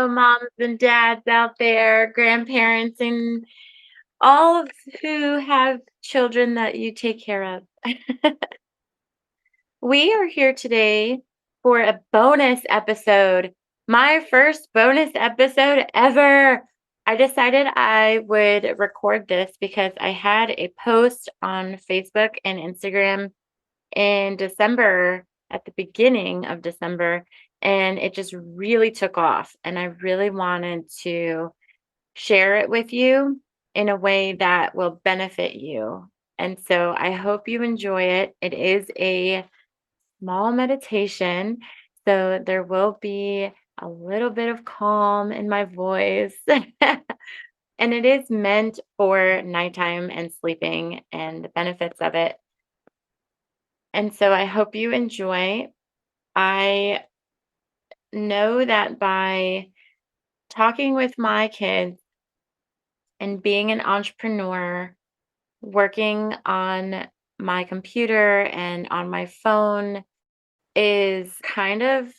Hello, moms and dads out there, grandparents, and all of who have children that you take care of. We are here today for a bonus episode, my first bonus episode ever. I decided I would record this because I had a post on Facebook and Instagram in December, at the beginning of December, and it just really took off. And I really wanted to share it with you in a way that will benefit you. And so I hope you enjoy it. It is a small meditation, so there will be a little bit of calm in my voice. And it is meant for nighttime and sleeping and the benefits of it. And so I hope you enjoy. I know that by talking with my kids and being an entrepreneur, working on my computer and on my phone is kind of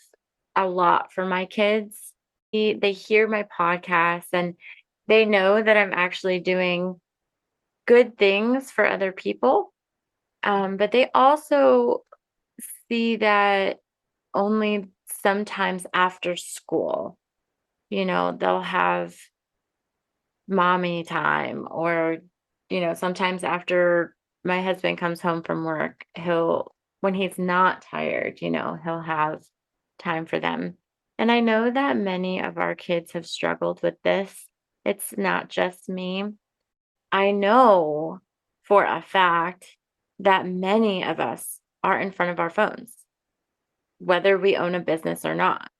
a lot for my kids. They hear my podcast and they know that I'm actually doing good things for other people. But they also see that only sometimes after school, they'll have mommy time or, sometimes after my husband comes home from work, when he's not tired, he'll have time for them. And I know that many of our kids have struggled with this. It's not just me. I know for a fact that many of us are in front of our phones, whether we own a business or not.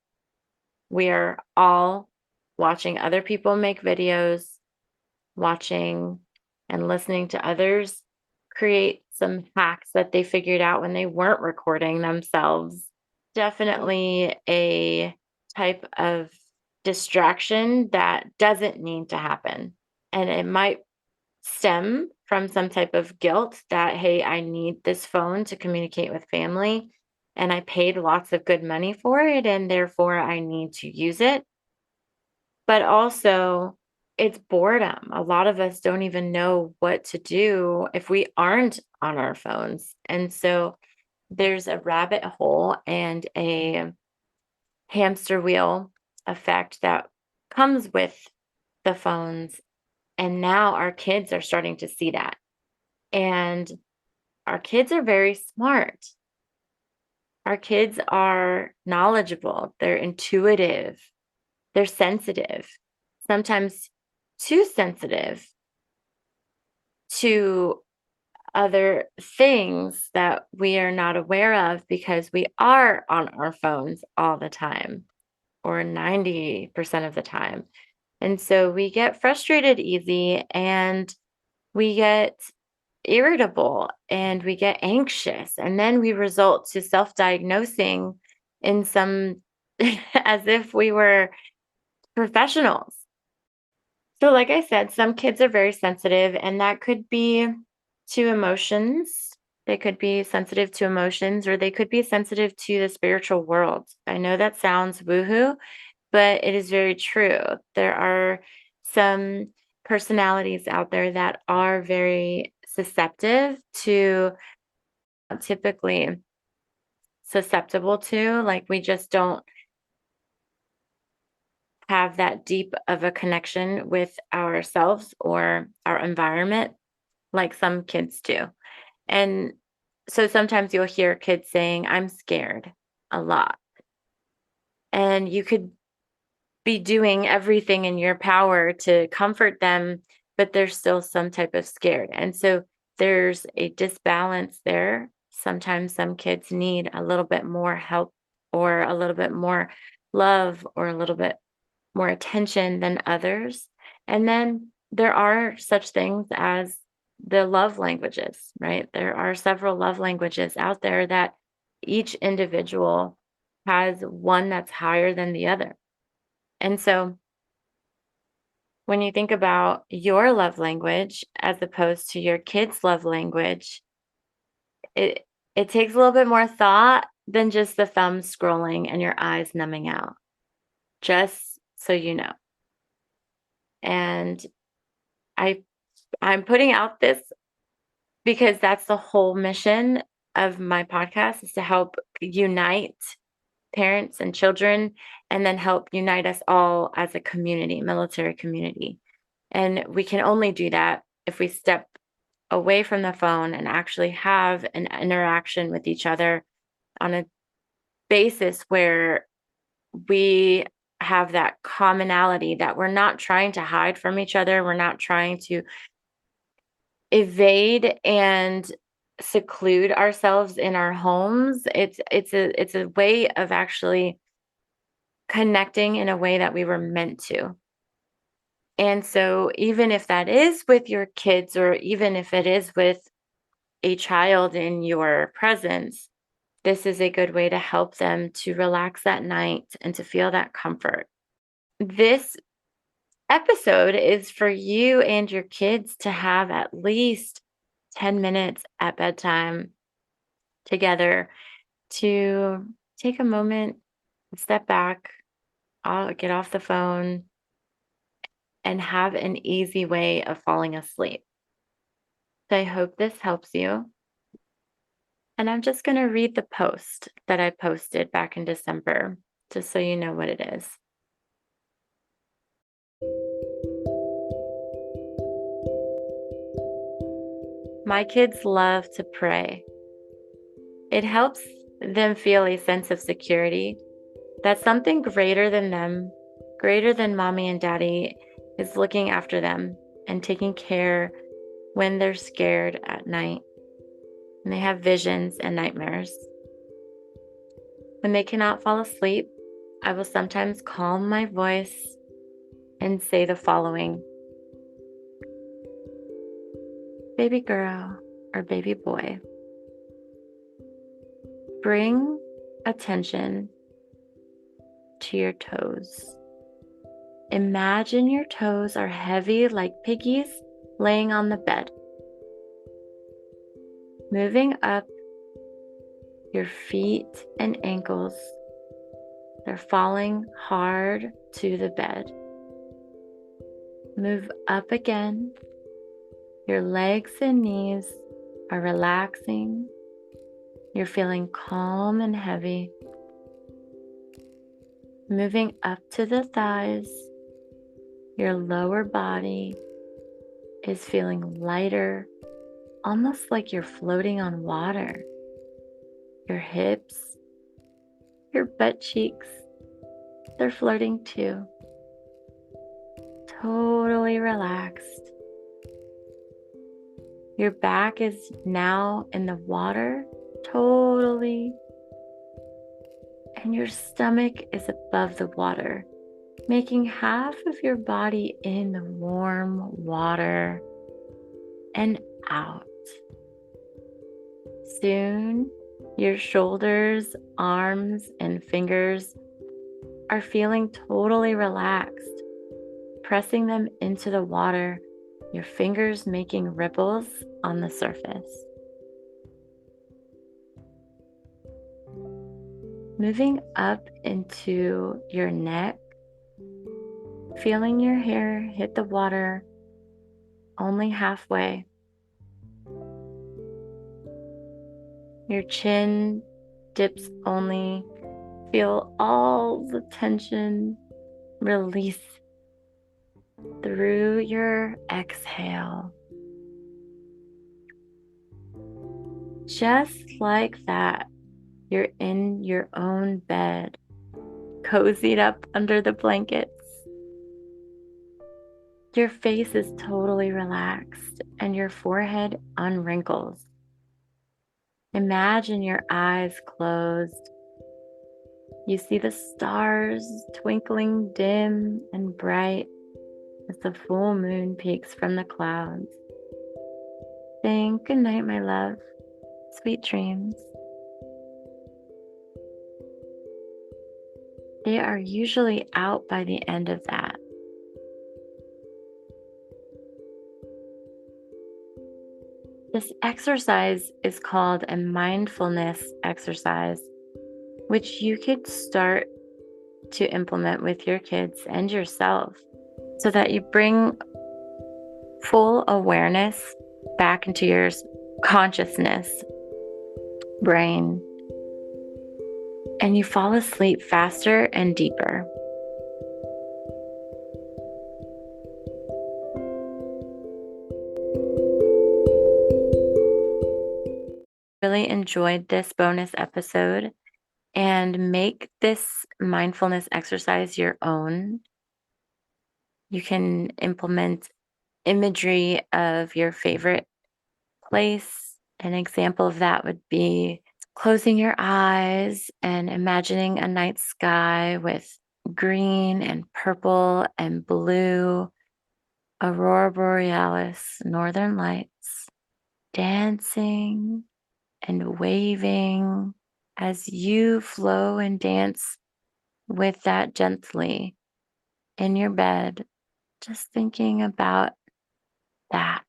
We are all watching other people make videos, watching and listening to others create some hacks that they figured out when they weren't recording themselves. Definitely a type of distraction that doesn't need to happen. And it might stem from some type of guilt that, hey, I need this phone to communicate with family and I paid lots of good money for it and therefore I need to use it. But also, it's boredom. A lot of us don't even know what to do if we aren't on our phones. And so there's a rabbit hole and a hamster wheel effect that comes with the phones. And now our kids are starting to see that. And our kids are very smart. Our kids are knowledgeable, they're intuitive, they're sensitive, sometimes too sensitive to other things that we are not aware of because we are on our phones all the time or 90% of the time. And so we get frustrated easy and we get irritable and we get anxious and then we result to self-diagnosing in some as if we were professionals. So like I said, some kids are very sensitive and that could be to emotions. They could be sensitive to emotions or they could be sensitive to the spiritual world. I know that sounds woohoo, but it is very true. There are some personalities out there that are very typically susceptible to, like we just don't have that deep of a connection with ourselves or our environment like some kids do. And so sometimes you'll hear kids saying, I'm scared a lot. And you could be doing everything in your power to comfort them, but there's still some type of scared. And so there's a disbalance there. Sometimes some kids need a little bit more help or a little bit more love or a little bit more attention than others. And then there are such things as the love languages, right? There are several love languages out there that each individual has one that's higher than the other. And so when you think about your love language as opposed to your kid's love language, it it takes a little bit more thought than just the thumb scrolling and your eyes numbing out. Just so you know. And I I'm putting out this because that's the whole mission of my podcast, is to help unite parents and children, and then help unite us all as a community, military community. And we can only do that if we step away from the phone and actually have an interaction with each other on a basis where we have that commonality, that we're not trying to hide from each other. We're not trying to evade and seclude ourselves in our homes. It's a way of actually connecting in a way that we were meant to. And so even if that is with your kids, or even if it is with a child in your presence, this is a good way to help them to relax at night and to feel that comfort. This episode is for you and your kids to have at least 10 minutes at bedtime together, to take a moment, step back, get off the phone, and have an easy way of falling asleep. So I hope this helps you. And I'm just going to read the post that I posted back in December, just so you know what it is. My kids love to pray. It helps them feel a sense of security, that something greater than them, greater than mommy and daddy, is looking after them and taking care when they're scared at night, and they have visions and nightmares. When they cannot fall asleep, I will sometimes calm my voice and say the following: baby girl or baby boy, bring attention to your toes. Imagine your toes are heavy like piggies laying on the bed. Moving up your feet and ankles, they're falling hard to the bed. Move up again. Your legs and knees are relaxing. You're feeling calm and heavy. Moving up to the thighs, your lower body is feeling lighter, almost like you're floating on water. Your hips, your butt cheeks, they're floating too. Totally relaxed. Your back is now in the water, totally. And your stomach is above the water, making half of your body in the warm water and out. Soon, your shoulders, arms, and fingers are feeling totally relaxed, pressing them into the water, your fingers making ripples on the surface. Moving up into your neck, feeling your hair hit the water only halfway. Your chin dips only. Feel all the tension release through your exhale. Just like that, you're in your own bed, cozied up under the blankets. Your face is totally relaxed and your forehead unwrinkles. Imagine your eyes closed. You see the stars twinkling dim and bright as the full moon peeks from the clouds. Saying good night, my love. Sweet dreams. They are usually out by the end of that. This exercise is called a mindfulness exercise, which you could start to implement with your kids and yourself so that you bring full awareness back into your consciousness brain and you fall asleep faster and deeper. Really enjoyed this bonus episode and make this mindfulness exercise your own. You can implement imagery of your favorite place. An example of that would be closing your eyes and imagining a night sky with green and purple and blue, aurora borealis, northern lights, dancing and waving as you flow and dance with that gently in your bed, just thinking about that,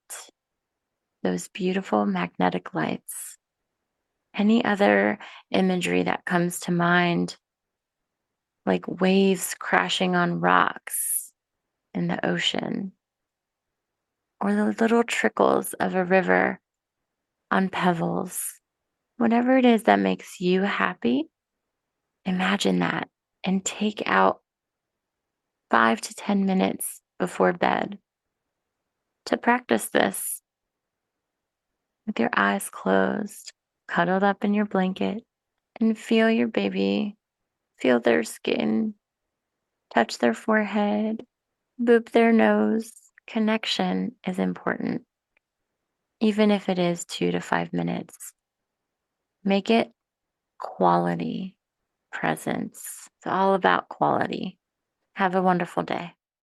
those beautiful magnetic lights. Any other imagery that comes to mind, like waves crashing on rocks in the ocean, or the little trickles of a river on pebbles. Whatever it is that makes you happy, imagine that and take out 5 to 10 minutes before bed to practice this with your eyes closed, cuddled up in your blanket, and feel your baby, feel their skin, touch their forehead, boop their nose. Connection is important, even if it is 2 to 5 minutes. Make it quality presence. It's all about quality. Have a wonderful day.